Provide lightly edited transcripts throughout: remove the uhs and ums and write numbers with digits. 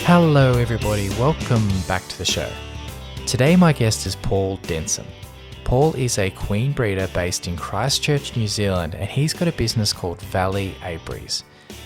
Hello everybody, welcome back to the show. Today my guest is Paul Densem. Paul is a queen breeder based in Christchurch, New Zealand, and he's got a business called Valley Apiaries.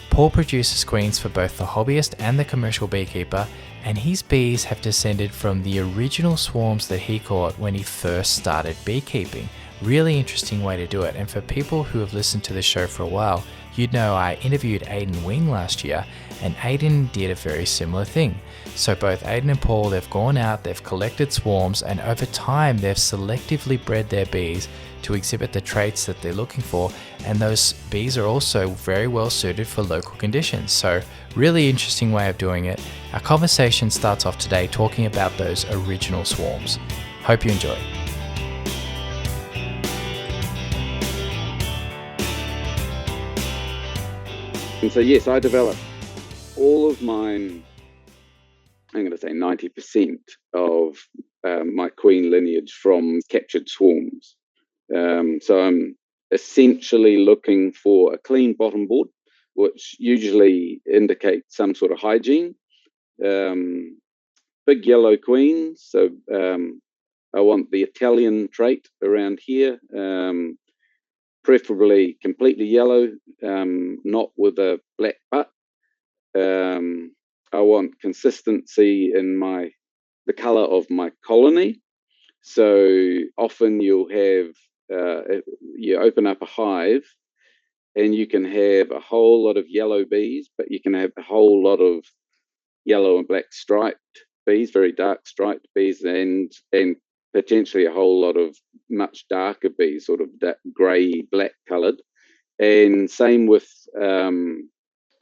Paul produces queens for both the hobbyist and the commercial beekeeper, and his bees have descended from the original swarms that he caught when he first started beekeeping. Really interesting way to do it, and for people who have listened to the show for a while, you'd know I interviewed Aidan Wing last year, and Aidan did a very similar thing. So both Aidan and Paul, they've gone out, they've collected swarms, and over time they've selectively bred their bees to exhibit the traits that they're looking for, and those bees are also very well suited for local conditions. So really interesting way of doing it. Our conversation starts off today talking about those original swarms. Hope you enjoy. And so, yes, I developed all of mine, I'm going to say 90% of my queen lineage from captured swarms. So I'm essentially looking for a clean bottom board, which usually indicates some sort of hygiene. Big yellow queens, so I want the Italian trait around here. Preferably completely yellow, not with a black butt. I want consistency in the color of my colony. So often you'll have, you open up a hive and you can have a whole lot of yellow bees, but you can have a whole lot of yellow and black striped bees, very dark striped bees, and potentially a whole lot of much darker bees, sort of grey, black coloured. And same with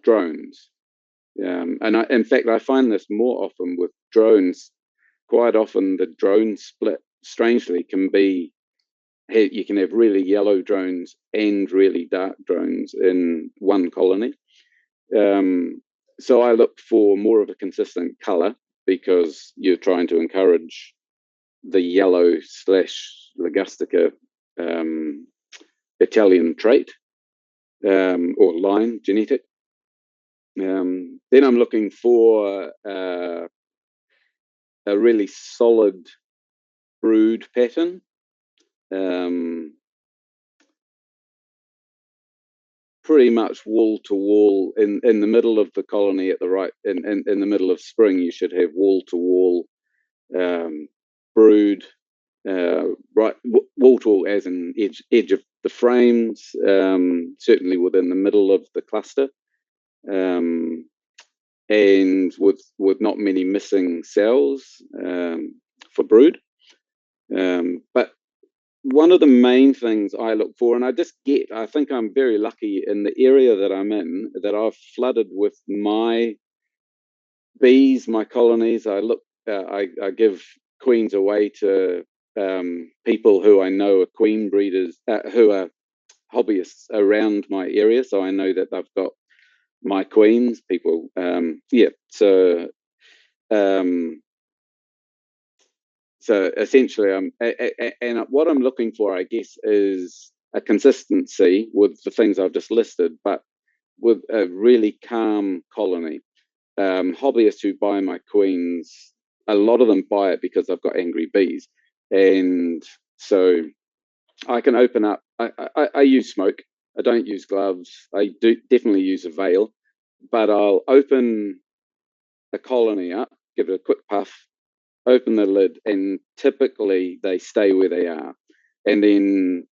drones. In fact, I find this more often with drones. Quite often the drone split, strangely, can be, you can have really yellow drones and really dark drones in one colony. So I look for more of a consistent colour because you're trying to encourage the yellow / Ligustica Italian trait or line genetic. Then I'm looking for a really solid brood pattern. Pretty much wall to wall in the middle of the colony at the right in the middle of spring. You should have wall to wall brood, right, wall to wall as an edge of the frames, certainly within the middle of the cluster, and with not many missing cells for brood. But one of the main things I look for, and I think I'm very lucky in the area that I'm in, that I've flooded with my bees, my colonies. I give queens away to people who I know are queen breeders, who are hobbyists around my area. So I know that they've got my queens, people. So essentially, and what I'm looking for, I guess, is a consistency with the things I've just listed, but with a really calm colony. Hobbyists who buy my queens, a lot of them buy it because they've got angry bees, and so I can open up. I use smoke. I don't use gloves. I do definitely use a veil, but I'll open a colony up, give it a quick puff, open the lid, and typically they stay where they are. And then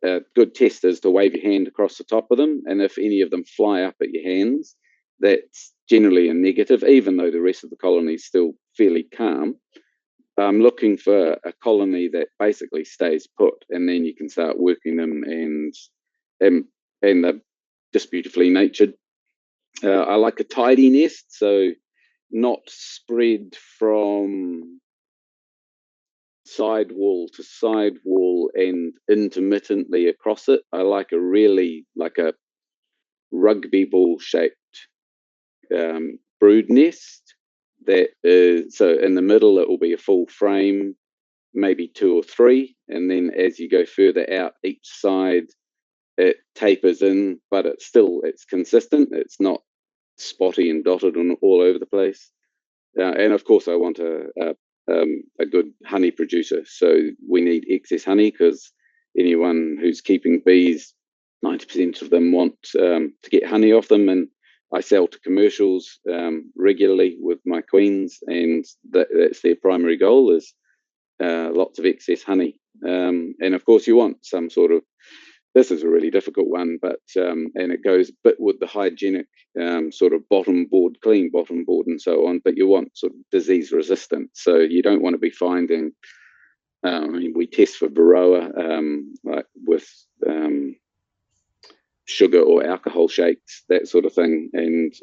a good test is to wave your hand across the top of them, and if any of them fly up at your hands, that's generally a negative, even though the rest of the colony is still fairly calm. I'm looking for a colony that basically stays put, and then you can start working them, and they're just beautifully natured. I like a tidy nest, so not spread from side wall to side wall and intermittently across it. I like a rugby ball shaped brood nest that is, so in the middle it will be a full frame, maybe 2 or 3, and then as you go further out each side it tapers in, but it's consistent. It's not spotty and dotted and all over the place. And of course I want a good honey producer, so we need excess honey, because anyone who's keeping bees, 90% of them want to get honey off them, and I sell to commercials regularly with my queens, and that's their primary goal, is lots of excess honey. And of course you want some sort of, this is a really difficult one, but and it goes a bit with the hygienic sort of clean bottom board and so on, but you want sort of disease resistant. So you don't want to be finding, I mean, we test for varroa like with sugar or alcohol shakes, that sort of thing, and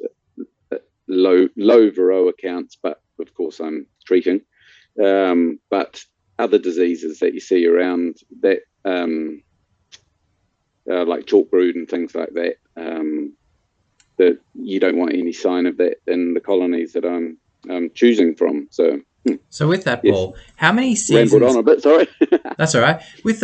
low varroa counts, but of course I'm treating. But other diseases that you see around that, like chalk brood and things like that, that you don't want any sign of that in the colonies that I'm choosing from. So with that, yes, Paul, how many rambled on seasons? a bit. Sorry. That's all right. With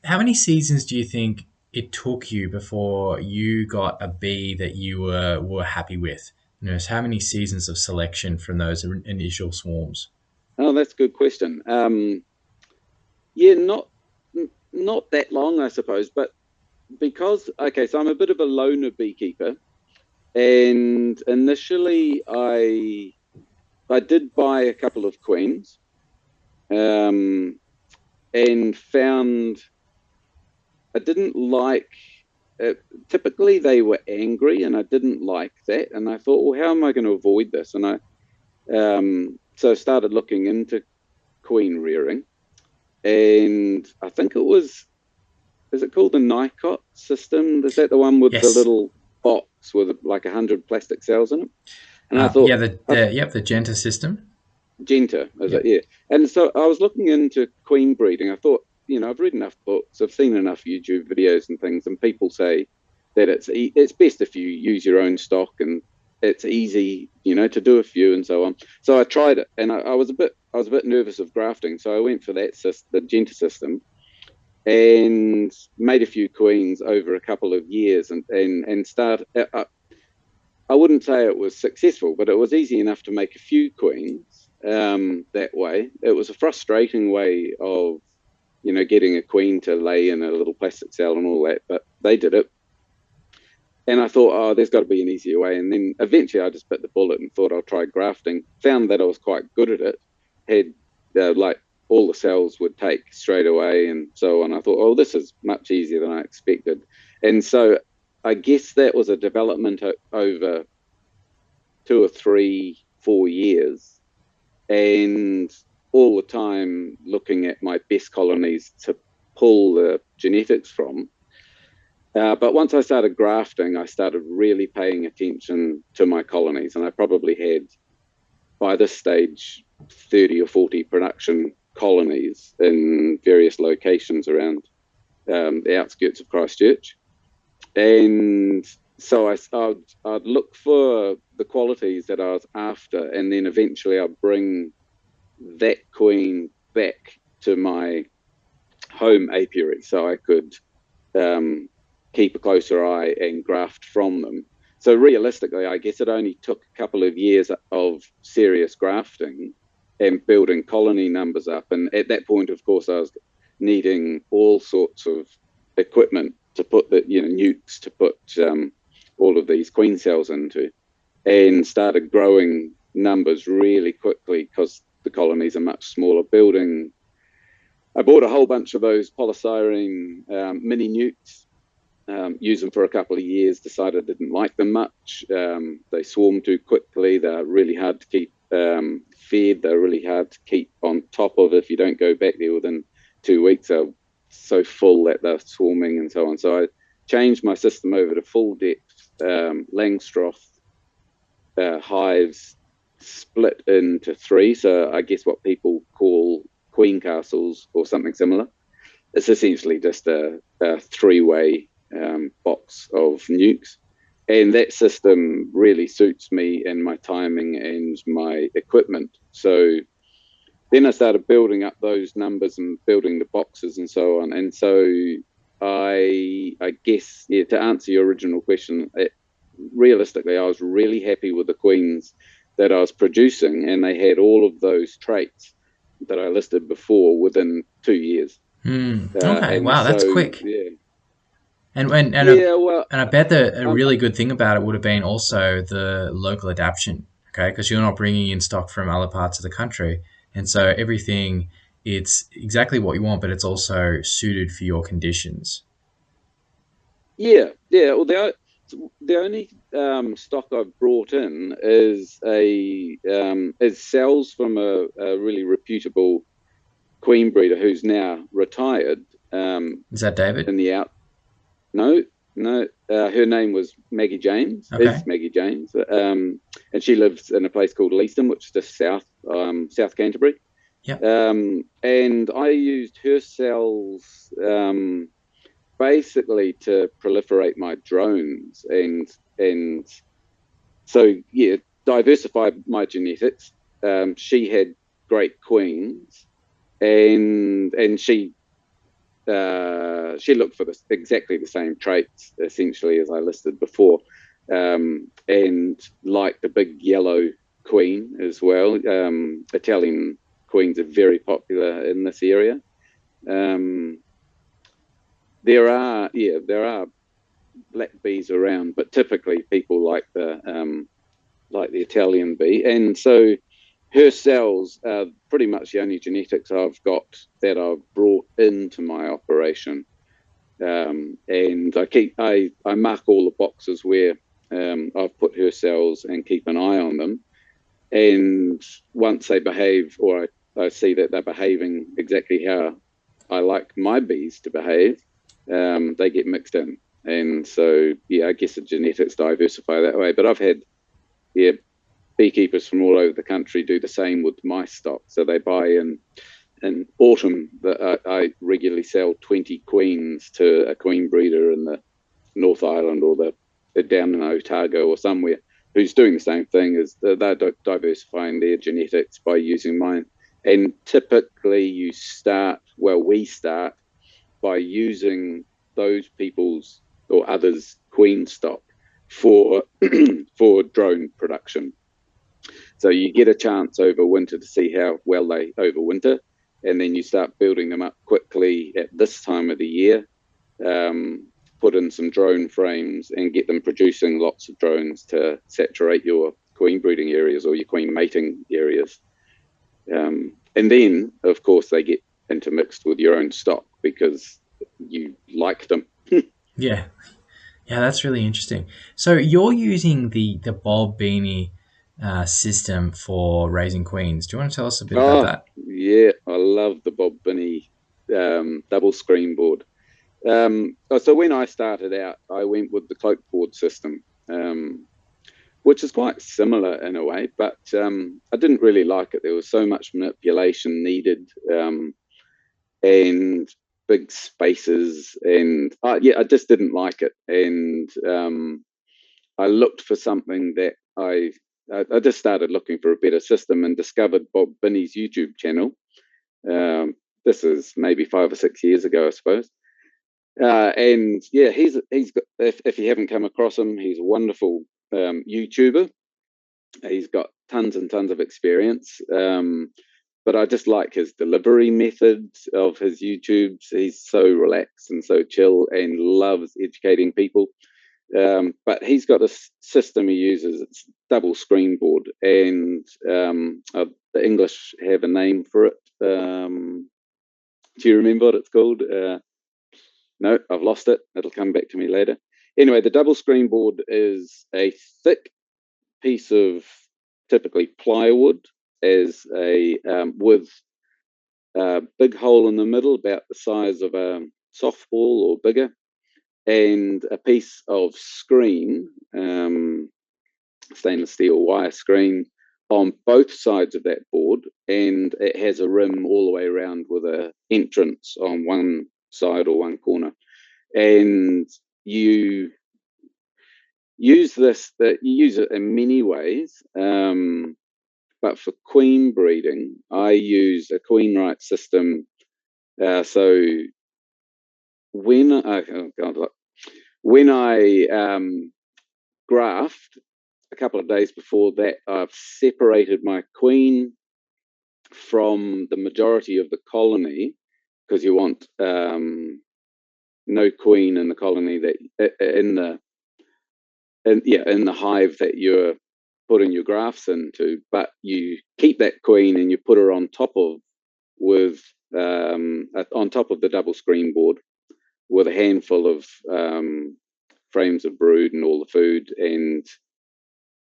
how many seasons do you think it took you before you got a bee that you were happy with? You know, so how many seasons of selection from those initial swarms? Oh, that's a good question. Yeah, not that long, I suppose, but because, okay, so I'm a bit of a loner beekeeper, and initially I did buy a couple of queens, and found I didn't like. Typically, they were angry, and I didn't like that. And I thought, well, how am I going to avoid this? And I so started looking into queen rearing, and I think it was, is it called the Nicot system? Is that the one with the Yes. little box with like 100 plastic cells in it? And I thought, Yeah, the Genta system. Genta, is Yep. it? Yeah. And so I was looking into queen breeding. I thought, I've read enough books, I've seen enough YouTube videos and things, and people say that it's best if you use your own stock, and it's easy, to do a few and so on. So I tried it, and I was a bit nervous of grafting, so I went for the Genta system, and made a few queens over a couple of years, and started. I wouldn't say it was successful, but it was easy enough to make a few queens that way. It was a frustrating way of, getting a queen to lay in a little plastic cell and all that, but they did it. And I thought, oh, there's got to be an easier way. And then eventually I just bit the bullet and thought I'll try grafting. Found that I was quite good at it. Had like all the cells would take straight away and so on. I thought, oh, this is much easier than I expected. And so I guess that was a development over 2 or 3, 4 years, and all the time looking at my best colonies to pull the genetics from. But once I started grafting, I started really paying attention to my colonies, and I probably had, by this stage, 30 or 40 production colonies in various locations around the outskirts of Christchurch. And so I'd look for the qualities that I was after, and then eventually I'd bring that queen back to my home apiary so I could keep a closer eye and graft from them. So realistically, I guess it only took a couple of years of serious grafting and building colony numbers up. And at that point, of course, I was needing all sorts of equipment to put the, nucs to put all of these queen cells into, and started growing numbers really quickly because the colonies are much smaller. I bought a whole bunch of those polystyrene mini nucs, used them for a couple of years, decided I didn't like them much. They swarm too quickly. They're really hard to keep fed. They're really hard to keep on top of. If you don't go back there within 2 weeks, they're so full that they're swarming and so on. So I changed my system over to full depth Langstroth hives, split into 3. So I guess what people call queen castles or something similar. It's essentially just a 3-way box of nucs, and that system really suits me and my timing and my equipment. So then I started building up those numbers and building the boxes and so on. And so I guess, yeah, to answer your original question, realistically, I was really happy with the queens that I was producing, and they had all of those traits that I listed before within 2 years. Okay, And wow, that's so, quick. yeah, And yeah, well, I bet that a um, really good thing about it would have been also the local adaptation, okay? Because you're not bringing in stock from other parts of the country, and so everything it's exactly what you want, but it's also suited for your conditions. yeah, yeah. Well, the only stock I've brought in is cells from a really reputable queen breeder who's now retired. Is that David? In the out No, no. Her name was Maggie James. Okay. Is Maggie James, and she lives in a place called Leeston, which is just South Canterbury. Yep. And I used her cells basically to proliferate my drones, and so yeah, diversified my genetics. She had great queens, and she looked for exactly the same traits essentially as I listed before, and like the big yellow queen as well. Italian queens are very popular in this area. Um, there are black bees around, but typically people like the Italian bee, and so her cells are pretty much the only genetics I've got that I've brought into my operation. And I mark all the boxes where I've put her cells and keep an eye on them. And once they behave, or I see that they're behaving exactly how I like my bees to behave, they get mixed in. And so, yeah, I guess the genetics diversify that way. But I've had, yeah, beekeepers from all over the country do the same with my stock. So they buy in autumn that I regularly sell 20 queens to a queen breeder in the North Island or the down in Otago or somewhere who's doing the same thing as they're diversifying their genetics by using mine. And typically we start by using those people's or others' queen stock for for drone production. So you get a chance over winter to see how well they overwinter, and then you start building them up quickly at this time of the year. Put in some drone frames and get them producing lots of drones to saturate your queen breeding areas or your queen mating areas. And then, of course, they get intermixed with your own stock because you like them. Yeah. Yeah, that's really interesting. So you're using the Bob Beanie system for raising queens. Do you want to tell us a bit about Oh, that? yeah, I love the Bob Binney double screen board. So when I started out, I went with the cloak board system, which is quite similar in a way, but I didn't really like it. There was so much manipulation needed, and big spaces, and yeah, I just didn't like it. And I looked for something that I just started looking for a better system and discovered Bob Binney's YouTube channel. This is maybe 5 or 6 years ago, I suppose. And yeah, he's got, if you haven't come across him, he's a wonderful YouTuber. He's got tons and tons of experience. But I just like his delivery methods of his YouTubes. He's so relaxed and so chill and loves educating people. But he's got a system he uses. It's double screen board, and the English have a name for it. Do you remember what it's called? No, I've lost it. It'll come back to me later. Anyway, the double screen board is a thick piece of typically plywood as a with a big hole in the middle about the size of a softball or bigger, and a piece of screen, stainless steel wire screen on both sides of that board, and it has a rim all the way around with a entrance on one side or one corner. And you use this. That you use it in many ways, but for queen breeding, I use a queen right system. So when when I graft, a couple of days before that, I've separated my queen from the majority of the colony, because you want no queen in the colony that in the hive that you're putting your grafts into, but you keep that queen and you put her on top of the double screen board with a handful of frames of brood and all the food and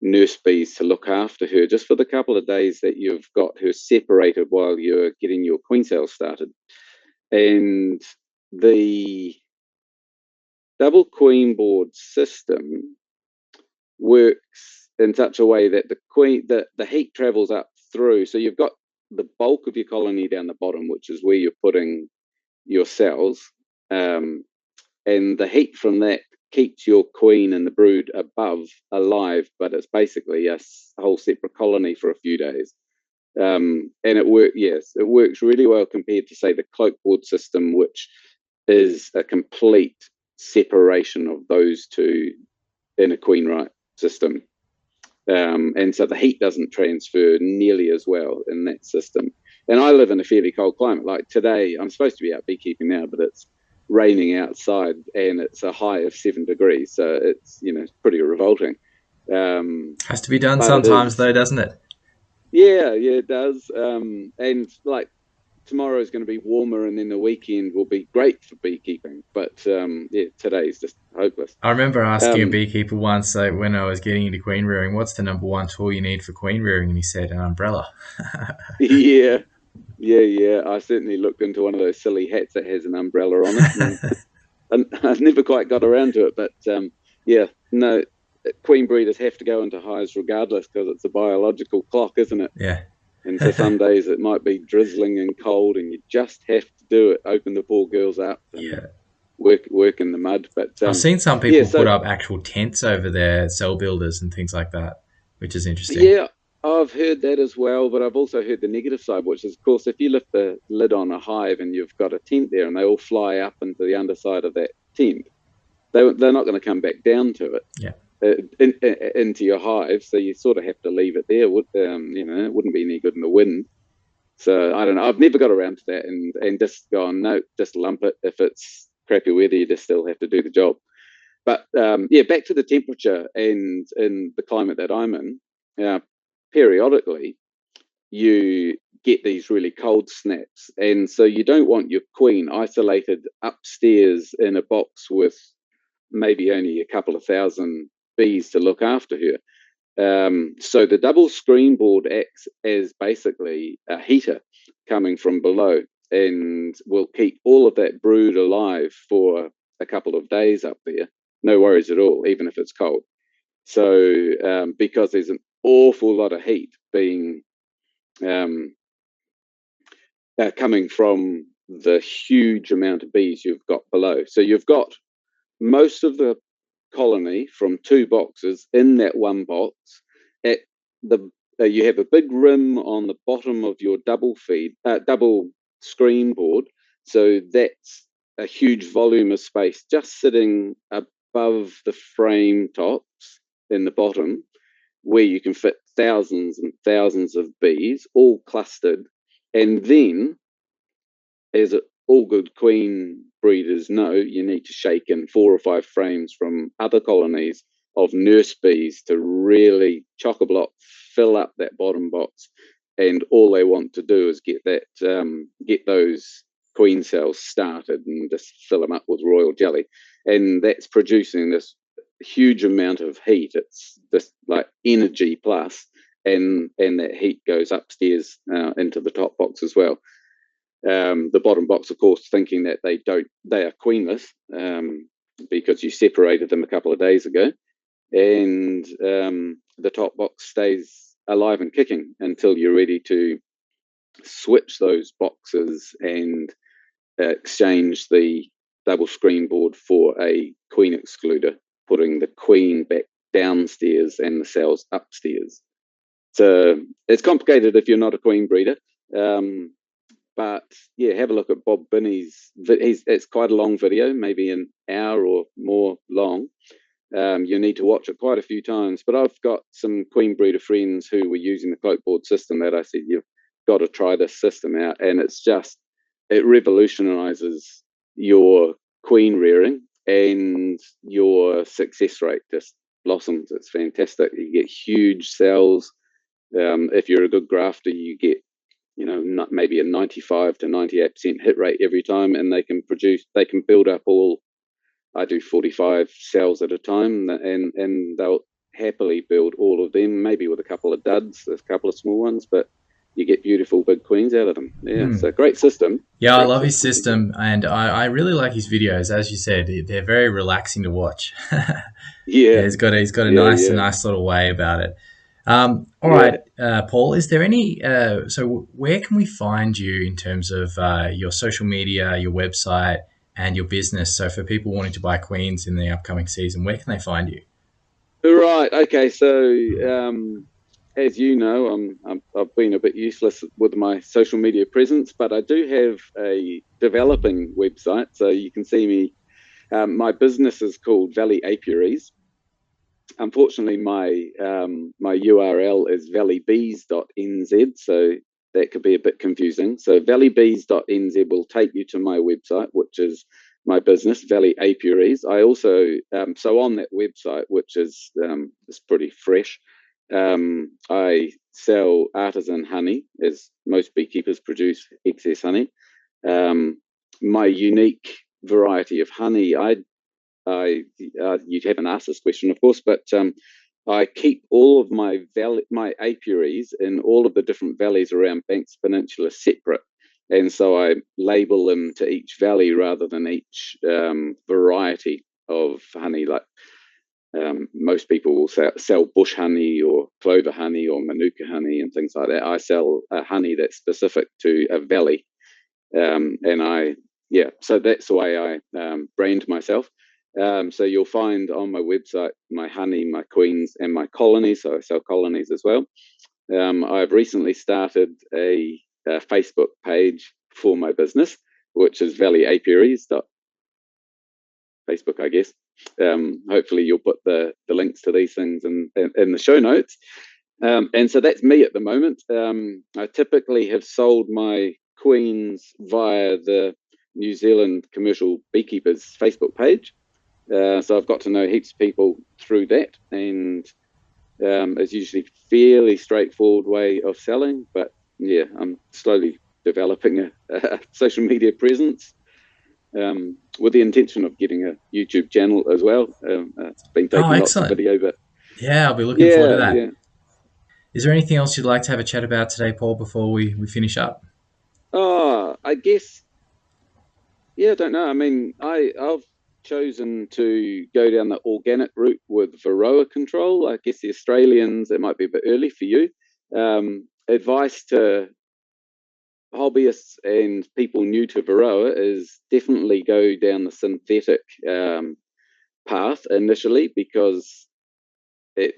nurse bees to look after her just for the couple of days that you've got her separated while you're getting your queen cells started. And the double queen board system works in such a way that the heat travels up through. So you've got the bulk of your colony down the bottom, which is where you're putting your cells, and the heat from that keeps your queen and the brood above alive, but it's basically a whole separate colony for a few days. And it works really well compared to, say, the cloak board system, which is a complete separation of those two in a queen right system. And so the heat doesn't transfer nearly as well in that system. And I live in a fairly cold climate. Like today, I'm supposed to be out beekeeping now, but it's raining outside and it's a high of 7 degrees. So it's, pretty revolting. Has to be done sometimes, though, doesn't it? Yeah, it does. And like tomorrow is going to be warmer, and then the weekend will be great for beekeeping. But today's just hopeless. I remember asking a beekeeper once, when I was getting into queen rearing, what's the number one tool you need for queen rearing? And he said, an umbrella. Yeah. I certainly looked into one of those silly hats that has an umbrella on it. And I never quite got around to it, but no, queen breeders have to go into hives regardless, because it's a biological clock, isn't it? Yeah. And so some days it might be drizzling and cold, and you just have to do it. Open the poor girls up. And work in the mud. But I've seen some people put up actual tents over their cell builders and things like that, which is interesting. Yeah, I've heard that as well, but I've also heard the negative side, which is, of course, if you lift the lid on a hive and you've got a tent there and they all fly up into the underside of that tent, they're not going to come back down to it. Yeah. Into your hive, so you sort of have to leave it there. It wouldn't be any good in the wind. So I don't know. I've never got around to that, and just gone, no, just lump it. If it's crappy weather, you just still have to do the job. But back to the temperature, and in the climate that I'm in, periodically you get these really cold snaps, and so you don't want your queen isolated upstairs in a box with maybe only a couple of thousand bees to look after her. So the double screen board acts as basically a heater coming from below, and will keep all of that brood alive for a couple of days up there. No worries at all, even if it's cold. So because there's an awful lot of heat being coming from the huge amount of bees you've got below. So you've got most of the colony from 2 boxes in that one box. At the you have a big rim on the bottom of your double screen board, so that's a huge volume of space just sitting above the frame tops in the bottom, where you can fit thousands and thousands of bees all clustered. And then, as all good queen breeders know, you need to shake in 4 or 5 frames from other colonies of nurse bees to really chock-a-block fill up that bottom box. And all they want to do is get those queen cells started and just fill them up with royal jelly. And that's producing this huge amount of heat. It's just like energy plus, and that heat goes upstairs into the top box as well. The bottom box, of course, thinking that they are queenless, because you separated them a couple of days ago, and the top box stays alive and kicking until you're ready to switch those boxes and exchange the double screen board for a queen excluder, putting the queen back downstairs and the cells upstairs. So it's complicated if you're not a queen breeder. But yeah, have a look at Bob Binney's. It's quite a long video, maybe an hour or more long. You need to watch it quite a few times. But I've got some queen breeder friends who were using the cloak board system that I said, you've got to try this system out. And it revolutionizes your queen rearing, and your success rate just blossoms. It's fantastic. You get huge cells. If you're a good grafter, you get, maybe a 95 to 98% hit rate every time, and they can build up I do 45 cells at a time, and they'll happily build all of them, maybe with a couple of duds, a couple of small ones, but you get beautiful big queens out of them. Yeah, so great system. Yeah, great I love his system, and I really like his videos. As you said, they're very relaxing to watch. Yeah, he's got a nice little way about it. All right, Paul, is there any, so where can we find you in terms of your social media, your website, and your business? So for people wanting to buy queens in the upcoming season, where can they find you? Right. Okay. So, as you know, I've been a bit useless with my social media presence, but I do have a developing website, so you can see me. My business is called Valley Apiaries. Unfortunately, my URL is valleybees.nz, so that could be a bit confusing. So valleybees.nz will take you to my website, which is my business, Valley Apiaries. I also, so on that website, which is pretty fresh, I sell artisan honey, as most beekeepers produce excess honey. My unique variety of honey, you haven't asked this question, of course, but I keep all of my apiaries in all of the different valleys around Banks Peninsula separate. And so I label them to each valley rather than each variety of honey. Like most people will sell bush honey or clover honey or manuka honey and things like that. I sell a honey that's specific to a valley. So that's the way I brand myself. So you'll find on my website my honey, my queens, and my colonies. So I sell colonies as well. I've recently started a Facebook page for my business, which is Valley Apiaries. Facebook, I guess. Hopefully you'll put the links to these things in the show notes. And so that's me at the moment. I typically have sold my queens via the New Zealand Commercial Beekeepers Facebook page. So I've got to know heaps of people through that, and it's usually fairly straightforward way of selling. But yeah, I'm slowly developing a social media presence with the intention of getting a YouTube channel as well. It's been taking lots of video, but yeah, I'll be looking forward to that. Yeah. Is there anything else you'd like to have a chat about today, Paul, before we finish up? Oh, I guess, yeah, I don't know. I mean, I've chosen to go down the organic route with Varroa control. I guess the Australians, it might be a bit early for you. Advice to hobbyists and people new to Varroa is definitely go down the synthetic path initially, because it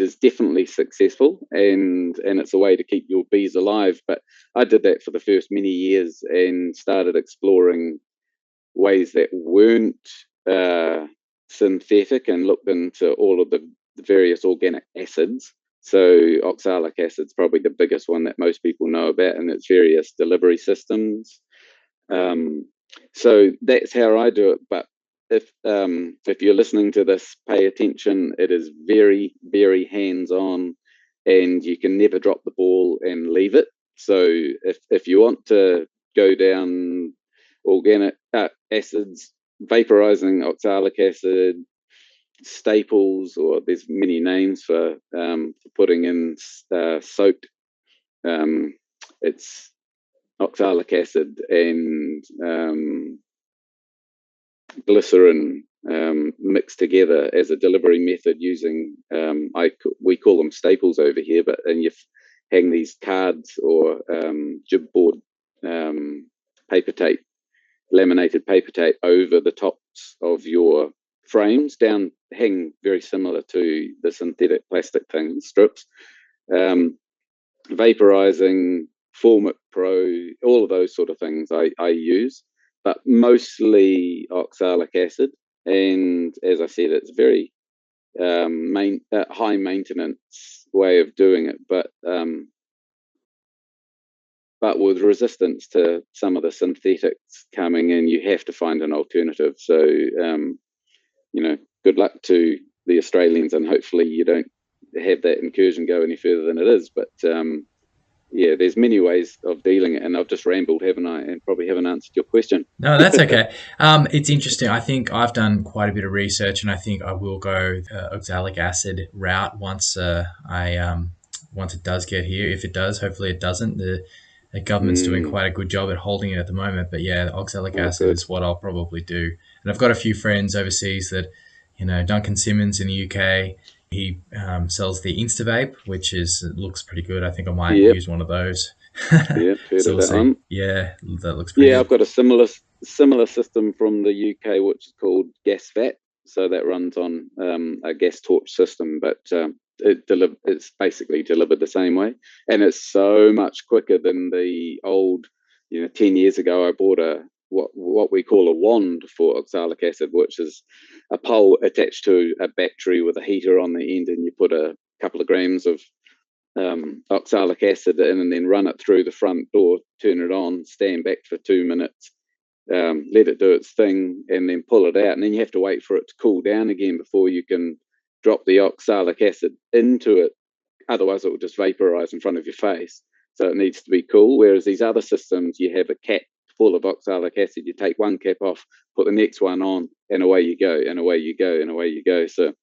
is definitely successful, and it's a way to keep your bees alive. But I did that for the first many years and started exploring ways that weren't synthetic, and looked into all of the various organic acids. So oxalic acid's probably the biggest one that most people know about, and its various delivery systems. So that's how I do it. But if you're listening to this, pay attention. It is very, very hands-on, and you can never drop the ball and leave it. So if you want to go down organic acids, vaporizing oxalic acid, staples, or there's many names for putting in soaked. It's oxalic acid and glycerin mixed together as a delivery method using we call them staples over here, but and you hang these cards or jibboard paper tape, laminated paper tape over the tops of your frames hang very similar to the synthetic plastic things, strips. Vaporizing, Formic Pro, all of those sort of things I use, but mostly oxalic acid. And as I said, it's very high maintenance way of doing it, but with resistance to some of the synthetics coming in, you have to find an alternative. So, good luck to the Australians, and hopefully you don't have that incursion go any further than it is. But there's many ways of dealing it, and I've just rambled, haven't I? And probably haven't answered your question. No, that's okay. It's interesting. I think I've done quite a bit of research, and I think I will go oxalic acid route once once it does get here. If it does, hopefully it doesn't. The government's doing quite a good job at holding it at the moment, but yeah, oxalic acid is what I'll probably do. And I've got a few friends overseas that, Duncan Simmons in the UK, he sells the InstaVape, which looks pretty good. I think I might use one of those. Yeah, heard of that one. Yeah, that looks pretty good. I've got a similar system from the UK, which is called GasVat. So that runs on a gas torch system, but it's basically delivered the same way, and it's so much quicker than the old. 10 years ago, I bought what we call a wand for oxalic acid, which is a pole attached to a battery with a heater on the end, and you put a couple of grams of oxalic acid in, and then run it through the front door, turn it on, stand back for 2 minutes, let it do its thing, and then pull it out. And then you have to wait for it to cool down again before you can drop the oxalic acid into it. Otherwise, it will just vaporize in front of your face. So it needs to be cool. Whereas these other systems, you have a cap full of oxalic acid. You take one cap off, put the next one on, and away you go, and away you go, and away you go. So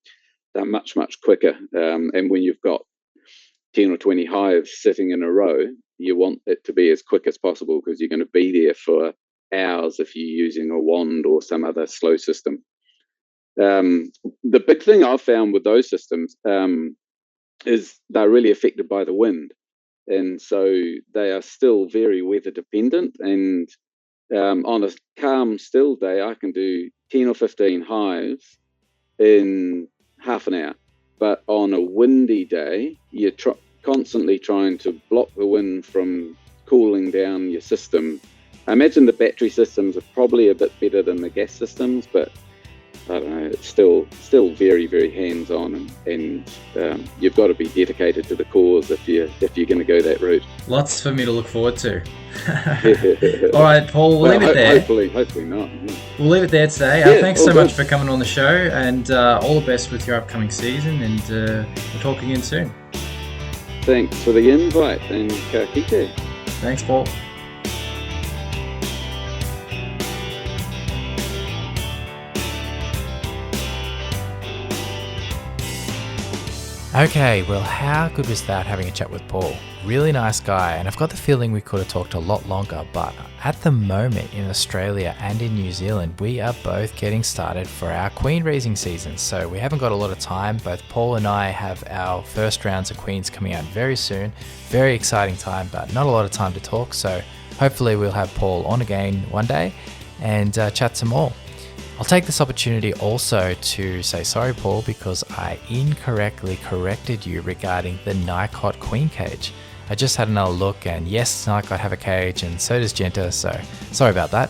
they're much, much quicker. And when you've got 10 or 20 hives sitting in a row, you want it to be as quick as possible, because you're going to be there for hours if you're using a wand or some other slow system. The big thing I've found with those systems is they're really affected by the wind. And so they are still very weather dependent. And on a calm, still day, I can do 10 or 15 hives in half an hour. But on a windy day, you're constantly trying to block the wind from cooling down your system. I imagine the battery systems are probably a bit better than the gas systems, but I don't know, it's still very, very hands-on, and you've got to be dedicated to the cause if you're going to go that route. Lots for me to look forward to. All right, Paul, we'll leave it there. Hopefully not. Yeah. We'll leave it there today. Thanks so much for coming on the show, and all the best with your upcoming season, and we'll talk again soon. Thanks for the invite, and ka kite. Thanks, Paul. Okay, well, how good was that, having a chat with Paul? Really nice guy, and I've got the feeling we could have talked a lot longer, but at the moment in Australia and in New Zealand, we are both getting started for our queen raising season, so we haven't got a lot of time. Both Paul and I have our first rounds of queens coming out very soon. Very exciting time, but not a lot of time to talk, so hopefully we'll have Paul on again one day and chat some more. I'll take this opportunity also to say sorry, Paul, because I incorrectly corrected you regarding the Nicot queen cage. I just had another look, and yes, Nicot have a cage, and so does Genta, so sorry about that.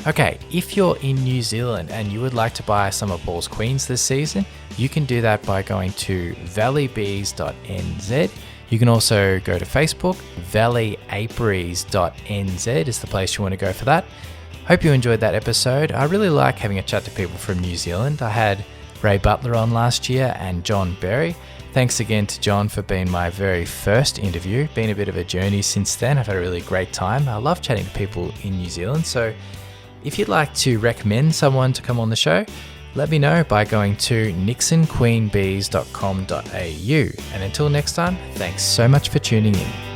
Okay, if you're in New Zealand and you would like to buy some of Paul's queens this season, you can do that by going to valleybees.nz. You can also go to Facebook. valleyapiaries.nz is the place you want to go for that. Hope you enjoyed that episode. I really like having a chat to people from New Zealand. I had Ray Butler on last year and John Berry. Thanks again to John for being my very first interview. Been a bit of a journey since then. I've had a really great time. I love chatting to people in New Zealand. So if you'd like to recommend someone to come on the show, let me know by going to nixonqueenbees.com.au. And until next time, thanks so much for tuning in.